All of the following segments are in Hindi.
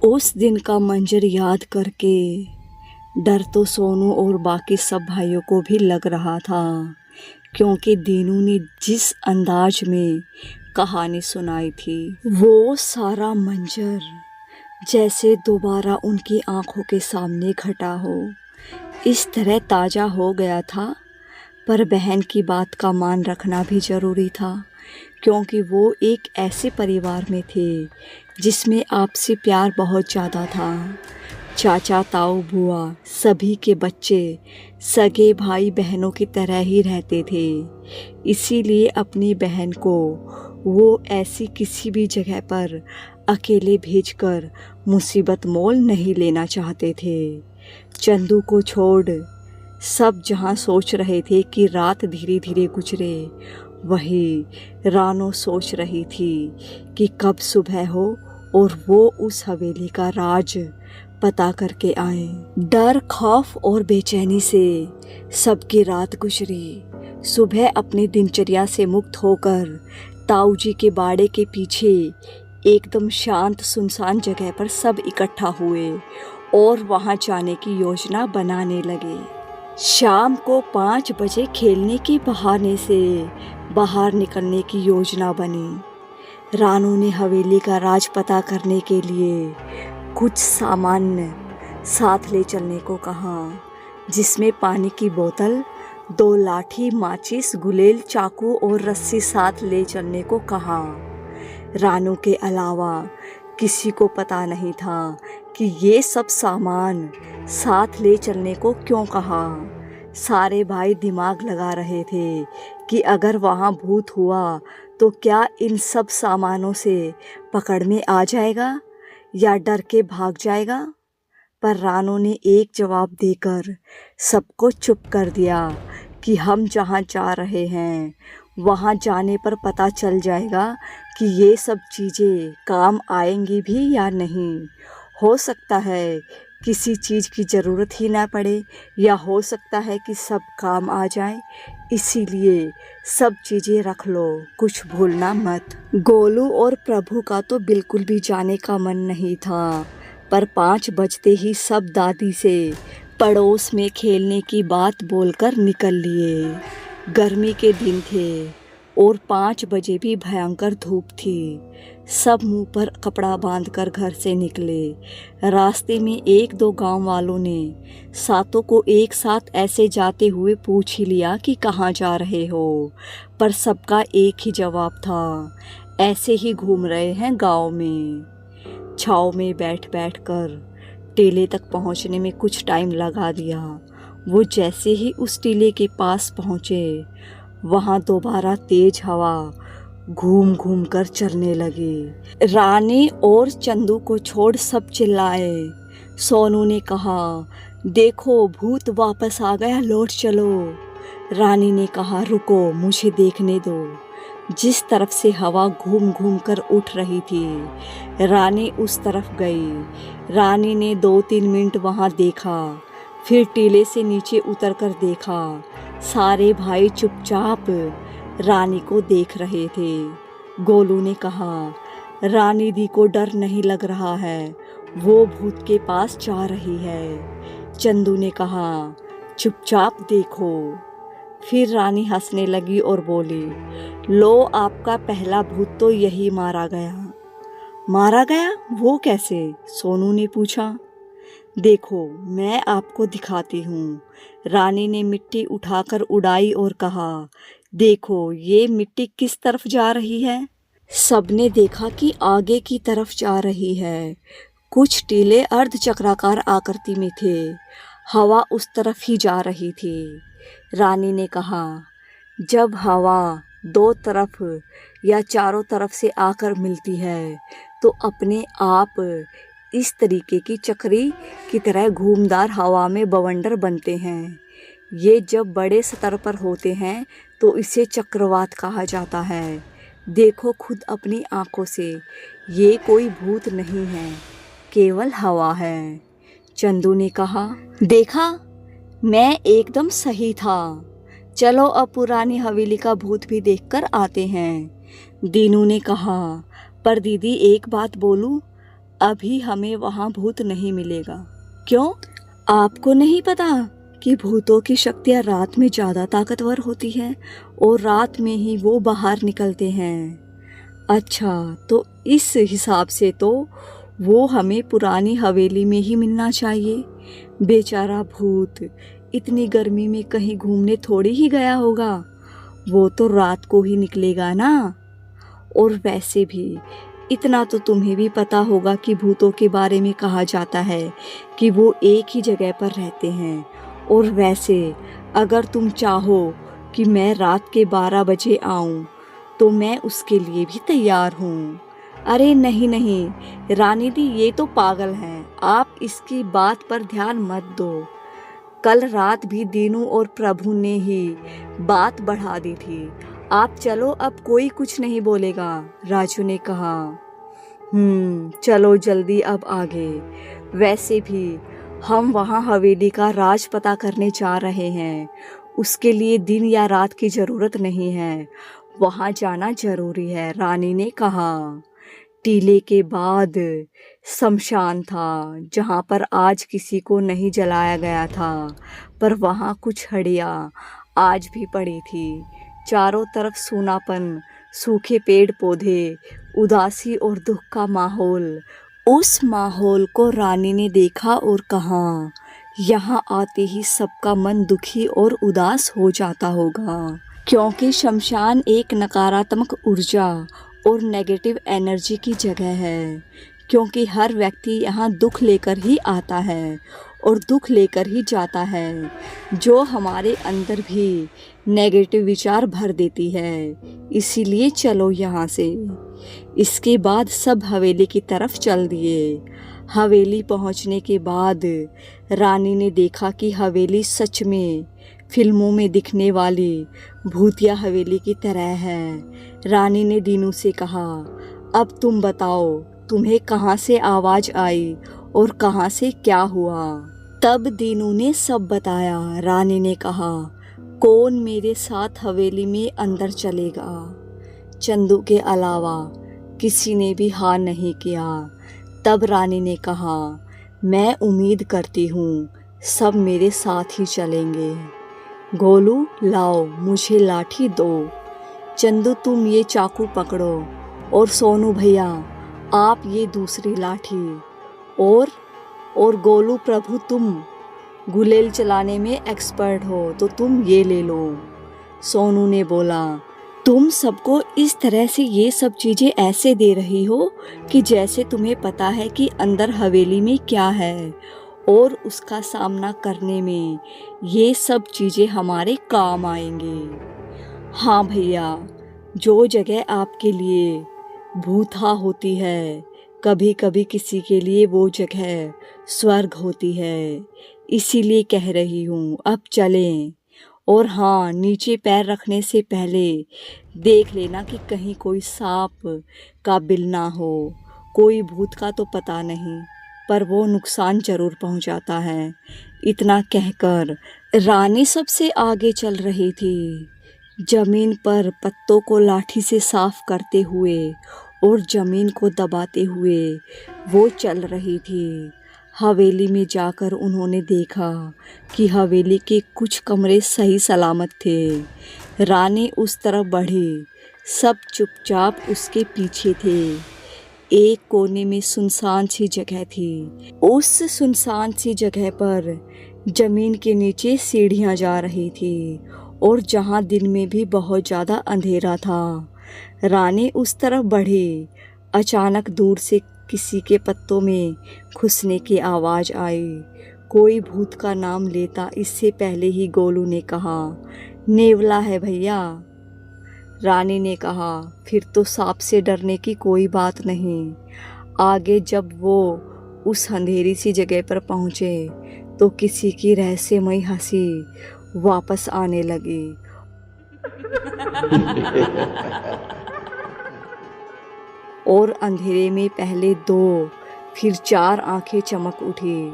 उस दिन का मंजर याद करके डर तो सोनू और बाकी सब भाइयों को भी लग रहा था, क्योंकि दीनू ने जिस अंदाज में कहानी सुनाई थी वो सारा मंजर जैसे दोबारा उनकी आंखों के सामने घटा हो, इस तरह ताज़ा हो गया था। पर बहन की बात का मान रखना भी ज़रूरी था, क्योंकि वो एक ऐसे परिवार में थे जिसमें आपसी प्यार बहुत ज़्यादा था। चाचा, ताऊ, बुआ सभी के बच्चे सगे भाई बहनों की तरह ही रहते थे। इसीलिए अपनी बहन को वो ऐसी किसी भी जगह पर अकेले भेजकर मुसीबत मोल नहीं लेना चाहते थे। चंदू को छोड़ सब जहाँ सोच रहे थे कि रात धीरे धीरे गुजरे, वही रानो सोच रही थी कि कब सुबह हो और वो उस हवेली का राज पता करके आए। डर, खौफ और बेचैनी से सबकी रात गुजरी। सुबह अपनी दिनचर्या से मुक्त होकर ताऊ जी के बाड़े के पीछे एकदम शांत सुनसान जगह पर सब इकट्ठा हुए और वहां जाने की योजना बनाने लगे। शाम को 5 बजे खेलने के बहाने से बाहर निकलने की योजना बनी। रानू ने हवेली का राज पता करने के लिए कुछ सामान साथ ले चलने को कहा, जिसमें पानी की बोतल, 2 लाठी, माचिस, गुलेल, चाकू और रस्सी साथ ले चलने को कहा। रानू के अलावा किसी को पता नहीं था कि ये सब सामान साथ ले चलने को क्यों कहा। सारे भाई दिमाग लगा रहे थे कि अगर वहाँ भूत हुआ तो क्या इन सब सामानों से पकड़ में आ जाएगा या डर के भाग जाएगा। पर रानू ने एक जवाब देकर सबको चुप कर दिया कि हम जहाँ जा रहे हैं वहाँ जाने पर पता चल जाएगा कि ये सब चीज़ें काम आएंगी भी या नहीं। हो सकता है किसी चीज़ की ज़रूरत ही ना पड़े, या हो सकता है कि सब काम आ जाए। इसीलिए सब चीज़ें रख लो, कुछ भूलना मत। गोलू और प्रभु का तो बिल्कुल भी जाने का मन नहीं था, पर 5 बजते ही सब दादी से पड़ोस में खेलने की बात बोलकर निकल लिए। गर्मी के दिन थे और 5 बजे भी भयंकर धूप थी। सब मुंह पर कपड़ा बांधकर घर से निकले। रास्ते में 1-2 गांव वालों ने सातों को एक साथ ऐसे जाते हुए पूछ ही लिया कि कहाँ जा रहे हो, पर सबका एक ही जवाब था, ऐसे ही घूम रहे हैं गांव में। छाँव में बैठ बैठ कर टीले तक पहुंचने में कुछ टाइम लगा दिया। वो जैसे ही उस टीले के पास पहुंचे, वहां दोबारा तेज हवा घूम घूम कर चलने लगी। रानी और चंदू को छोड़ सब चिल्लाए। सोनू ने कहा, देखो भूत वापस आ गया, लौट चलो। रानी ने कहा, रुको मुझे देखने दो। जिस तरफ से हवा घूम घूम कर उठ रही थी, रानी उस तरफ गई। रानी ने 2-3 मिनट वहां देखा, फिर टीले से नीचे उतर कर देखा। सारे भाई चुपचाप रानी को देख रहे थे। गोलू ने कहा, रानी दी को डर नहीं लग रहा है, वो भूत के पास जा रही है। चंदू ने कहा, चुपचाप देखो। फिर रानी हंसने लगी और बोली, लो आपका पहला भूत तो यही मारा गया। मारा गया? वो कैसे? सोनू ने पूछा। देखो मैं आपको दिखाती हूँ। रानी ने मिट्टी उठाकर उड़ाई और कहा, देखो ये मिट्टी किस तरफ जा रही है। सबने देखा कि आगे की तरफ जा रही है। कुछ टीले अर्धचक्राकार आकृति में थे, हवा उस तरफ ही जा रही थी। रानी ने कहा, जब हवा 2 तरफ या चारों तरफ से आकर मिलती है तो अपने आप इस तरीके की चक्री की तरह घूमदार हवा में बवंडर बनते हैं। ये जब बड़े स्तर पर होते हैं तो इसे चक्रवात कहा जाता है। देखो खुद अपनी आंखों से, ये कोई भूत नहीं है, केवल हवा है। चंदू ने कहा, देखा मैं एकदम सही था। चलो अब पुरानी हवेली का भूत भी देखकर आते हैं। दीनू ने कहा, पर दीदी एक बात बोलूं, अभी हमें वहाँ भूत नहीं मिलेगा। क्यों? आपको नहीं पता कि भूतों की शक्तियाँ रात में ज़्यादा ताकतवर होती हैं और रात में ही वो बाहर निकलते हैं। अच्छा, तो इस हिसाब से तो वो हमें पुरानी हवेली में ही मिलना चाहिए। बेचारा भूत इतनी गर्मी में कहीं घूमने थोड़ी ही गया होगा, वो तो रात को ही निकलेगा ना। और वैसे भी इतना तो तुम्हें भी पता होगा कि भूतों के बारे में कहा जाता है कि वो एक ही जगह पर रहते हैं। और वैसे अगर तुम चाहो कि मैं रात के 12 बजे आऊं तो मैं उसके लिए भी तैयार हूँ। अरे नहीं नहीं रानी दी, ये तो पागल हैं, आप इसकी बात पर ध्यान मत दो। कल रात भी दीनू और प्रभु ने ही बात बढ़ा दी थी। आप चलो, अब कोई कुछ नहीं बोलेगा, राजू ने कहा। चलो जल्दी अब आगे। वैसे भी हम वहाँ हवेली का राज पता करने जा रहे हैं। उसके लिए दिन या रात की ज़रूरत नहीं है, वहाँ जाना जरूरी है, रानी ने कहा। टीले के बाद शमशान था जहाँ पर आज किसी को नहीं जलाया गया था, पर वहाँ कुछ हड्डियाँ आज भी पड़ी थी। चारों तरफ सूनापन, सूखे पेड़ पौधे, उदासी और दुख का माहौल। उस माहौल को रानी ने देखा और कहा, यहाँ आते ही सबका मन दुखी और उदास हो जाता होगा, क्योंकि शमशान एक नकारात्मक ऊर्जा और नेगेटिव एनर्जी की जगह है। क्योंकि हर व्यक्ति यहाँ दुख लेकर ही आता है और दुख लेकर ही जाता है, जो हमारे अंदर भी नेगेटिव विचार भर देती है। इसीलिए चलो यहाँ से। इसके बाद सब हवेली की तरफ चल दिए। हवेली पहुँचने के बाद रानी ने देखा कि हवेली सच में फिल्मों में दिखने वाली भूतिया हवेली की तरह है। रानी ने दीनू से कहा, अब तुम बताओ, तुम्हें कहाँ से आवाज़ आई और कहाँ से क्या हुआ? तब दीनू ने सब बताया। रानी ने कहा, कौन मेरे साथ हवेली में अंदर चलेगा? चंदू के अलावा किसी ने भी हाँ नहीं किया। तब रानी ने कहा, मैं उम्मीद करती हूँ सब मेरे साथ ही चलेंगे। गोलू, लाओ मुझे लाठी दो। चंदू, तुम ये चाकू पकड़ो, और सोनू भैया आप ये दूसरी लाठी, और गोलू प्रभु, तुम गुलेल चलाने में एक्सपर्ट हो तो तुम ये ले लो। सोनू ने बोला, तुम सबको इस तरह से ये सब चीज़ें ऐसे दे रही हो कि जैसे तुम्हें पता है कि अंदर हवेली में क्या है और उसका सामना करने में ये सब चीज़ें हमारे काम आएंगी। हाँ भैया, जो जगह आपके लिए भूथा होती है, कभी कभी किसी के लिए वो जगह स्वर्ग होती है। इसीलिए कह रही हूँ, अब चलें। और हाँ, नीचे पैर रखने से पहले देख लेना कि कहीं कोई सांप का बिल ना हो। कोई भूत का तो पता नहीं, पर वो नुकसान जरूर पहुंचाता है। इतना कहकर रानी सबसे आगे चल रही थी, जमीन पर पत्तों को लाठी से साफ करते हुए और जमीन को दबाते हुए वो चल रही थी। हवेली में जाकर उन्होंने देखा कि हवेली के कुछ कमरे सही सलामत थे। रानी उस तरफ बढ़ी, सब चुपचाप उसके पीछे थे। एक कोने में सुनसान सी जगह थी। उस सुनसान सी जगह पर जमीन के नीचे सीढ़ियां जा रही थी और जहां दिन में भी बहुत ज़्यादा अंधेरा था। रानी उस तरफ बढ़ी। अचानक दूर से किसी के पत्तों में खुसने की आवाज़ आई। कोई भूत का नाम लेता इससे पहले ही गोलू ने कहा, नेवला है भैया। रानी ने कहा, फिर तो सांप से डरने की कोई बात नहीं। आगे जब वो उस अंधेरी सी जगह पर पहुँचे तो किसी की रहस्यमयी हंसी वापस आने लगी। और अंधेरे में पहले 2 फिर 4 आंखें चमक उठी।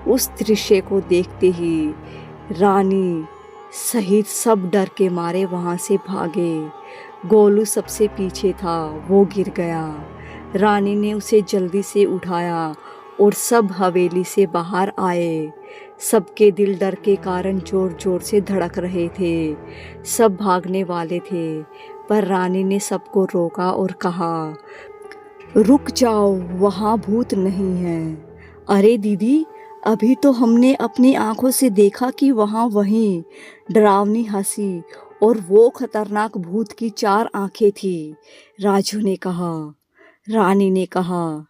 उस दृश्य को देखते ही रानी सहित सब डर के मारे वहां से भागे। गोलू सबसे पीछे था, वो गिर गया। रानी ने उसे जल्दी से उठाया और सब हवेली से बाहर आए। सबके दिल डर के कारण जोर जोर से धड़क रहे थे। सब भागने वाले थे, पर रानी ने सबको रोका और कहा, रुक जाओ, वहाँ भूत नहीं है। अरे दीदी, अभी तो हमने अपनी आंखों से देखा कि वहाँ वहीं डरावनी हंसी और वो खतरनाक भूत की 4 आंखें थी, राजू ने कहा। रानी ने कहा,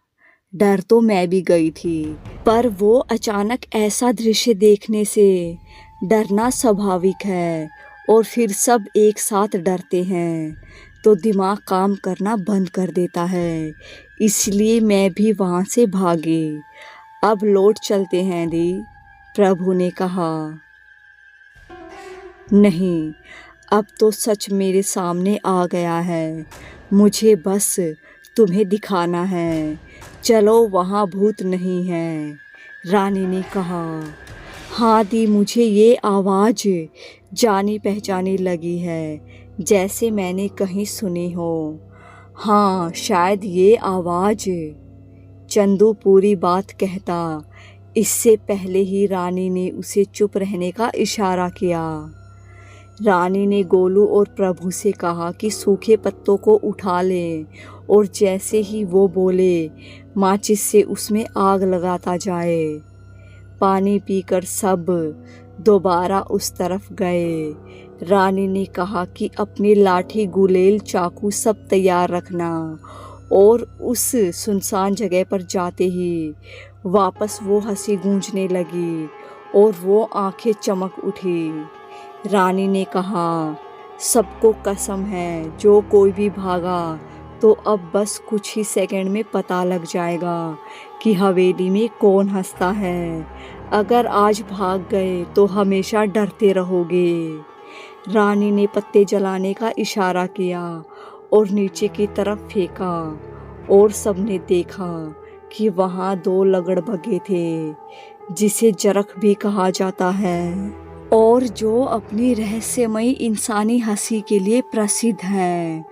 डर तो मैं भी गई थी, पर वो अचानक ऐसा दृश्य देखने से डरना स्वाभाविक है, और फिर सब एक साथ डरते हैं तो दिमाग काम करना बंद कर देता है। इसलिए मैं भी वहाँ से भागी। अब लौट चलते हैं दी, प्रभु ने कहा। नहीं, अब तो सच मेरे सामने आ गया है, मुझे बस तुम्हें दिखाना है। चलो, वहाँ भूत नहीं है, रानी ने कहा। हाँ दी, मुझे ये आवाज़ जानी पहचानी लगी है, जैसे मैंने कहीं सुनी हो। हाँ, शायद ये आवाज़। चंदू पूरी बात कहता, इससे पहले ही रानी ने उसे चुप रहने का इशारा किया। रानी ने गोलू और प्रभु से कहा कि सूखे पत्तों को उठा लें, और जैसे ही वो बोले, माचिस से उसमें आग लगाता जाए। पानी पीकर सब दोबारा उस तरफ गए। रानी ने कहा कि अपनी लाठी, गुलेल, चाकू सब तैयार रखना, और उस सुनसान जगह पर जाते ही वापस वो हंसी गूंजने लगी और वो आंखें चमक उठी। रानी ने कहा, सबको कसम है, जो कोई भी भागा तो अब बस कुछ ही सेकंड में पता लग जाएगा कि हवेली में कौन हंसता है। अगर आज भाग गए तो हमेशा डरते रहोगे। रानी ने पत्ते जलाने का इशारा किया और नीचे की तरफ फेंका, और सबने देखा कि वहाँ 2 लगड़बगे थे, जिसे जरख भी कहा जाता है, और जो अपनी रहस्यमयी इंसानी हंसी के लिए प्रसिद्ध हैं।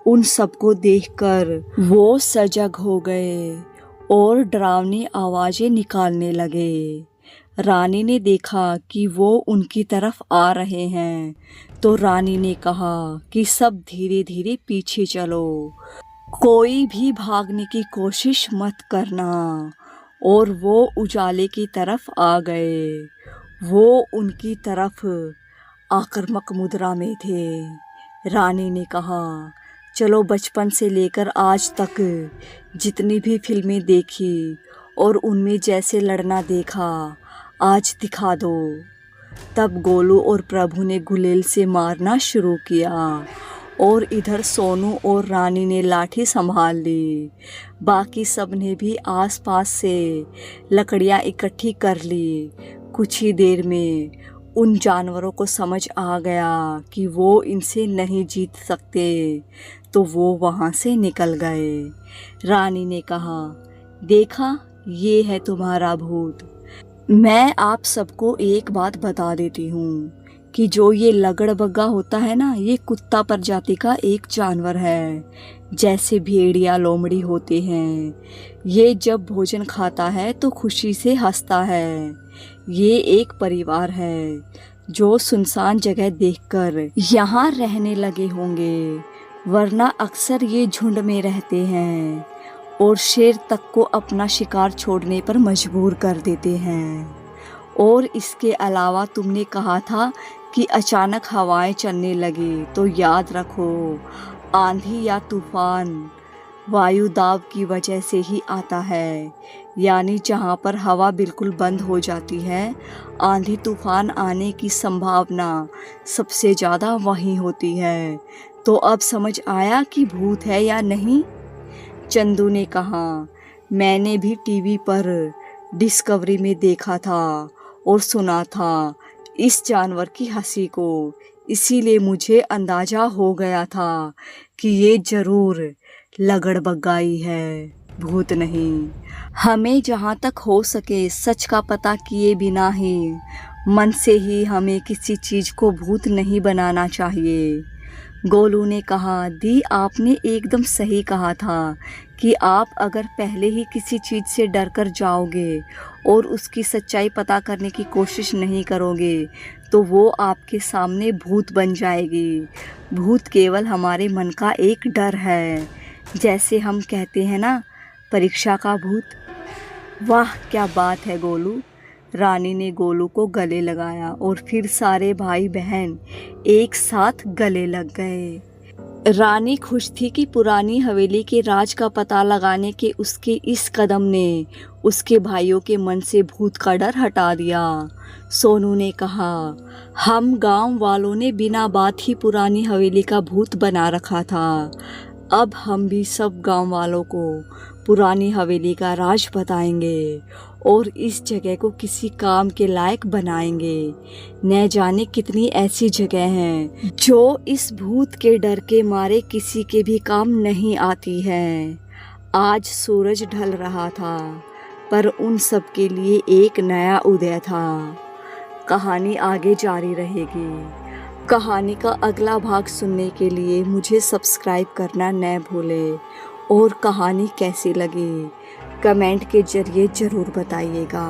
उन सबको देखकर वो सजग हो गए और डरावनी आवाज़ें निकालने लगे। रानी ने देखा कि वो उनकी तरफ आ रहे हैं, तो रानी ने कहा कि सब धीरे धीरे पीछे चलो, कोई भी भागने की कोशिश मत करना। और वो उजाले की तरफ आ गए। वो उनकी तरफ आक्रामक मुद्रा में थे। रानी ने कहा, चलो, बचपन से लेकर आज तक जितनी भी फिल्में देखी और उनमें जैसे लड़ना देखा, आज दिखा दो। तब गोलू और प्रभु ने गुलेल से मारना शुरू किया, और इधर सोनू और रानी ने लाठी संभाल ली। बाकी सब ने भी आसपास से लकड़ियां इकट्ठी कर ली। कुछ ही देर में उन जानवरों को समझ आ गया कि वो इनसे नहीं जीत सकते, तो वो वहाँ से निकल गए। रानी ने कहा, देखा, ये है तुम्हारा भूत। मैं आप सबको एक बात बता देती हूँ कि जो ये लगड़बग्गा होता है ना, ये कुत्ता प्रजाति का एक जानवर है, जैसे भेड़िया लोमड़ी होते हैं। ये जब भोजन खाता है तो खुशी से हंसता है। ये एक परिवार है जो सुनसान जगह देखकर यहाँ रहने लगे होंगे, वरना अक्सर ये झुंड में रहते हैं और शेर तक को अपना शिकार छोड़ने पर मजबूर कर देते हैं। और इसके अलावा तुमने कहा था कि अचानक हवाएं चलने लगे, तो याद रखो, आंधी या तूफान वायु दाब की वजह से ही आता है। यानी जहाँ पर हवा बिल्कुल बंद हो जाती है, आंधी तूफान आने की संभावना सबसे ज़्यादा वहीं होती है। तो अब समझ आया कि भूत है या नहीं? चंदू ने कहा, मैंने भी टीवी पर डिस्कवरी में देखा था और सुना था इस जानवर की हंसी को, इसीलिए मुझे अंदाजा हो गया था कि ये जरूर लगड़बग्गाई है, भूत नहीं। हमें जहाँ तक हो सके सच का पता किए बिना ही मन से ही हमें किसी चीज़ को भूत नहीं बनाना चाहिए। गोलू ने कहा, दी, आपने एकदम सही कहा था कि आप अगर पहले ही किसी चीज़ से डर कर जाओगे और उसकी सच्चाई पता करने की कोशिश नहीं करोगे तो वो आपके सामने भूत बन जाएगी। भूत केवल हमारे मन का एक डर है, जैसे हम कहते हैं ना, परीक्षा का भूत। वाह क्या बात है गोलू। रानी ने गोलू को गले लगाया और फिर सारे भाई बहन एक साथ गले लग गए। रानी खुश थी कि पुरानी हवेली के राज का पता लगाने के उसके इस कदम ने उसके भाइयों के मन से भूत का डर हटा दिया। सोनू ने कहा, हम गांव वालों ने बिना बात ही पुरानी हवेली का भूत बना रखा था। अब हम भी सब गांव वालों को पुरानी हवेली का राज बताएंगे और इस जगह को किसी काम के लायक बनाएंगे। न जाने कितनी ऐसी जगह हैं जो इस भूत के डर के मारे किसी के भी काम नहीं आती है। आज सूरज ढल रहा था, पर उन सब के लिए एक नया उदय था। कहानी आगे जारी रहेगी। कहानी का अगला भाग सुनने के लिए मुझे सब्सक्राइब करना न भूलें और कहानी कैसी लगी कमेंट के ज़रिए ज़रूर बताइएगा।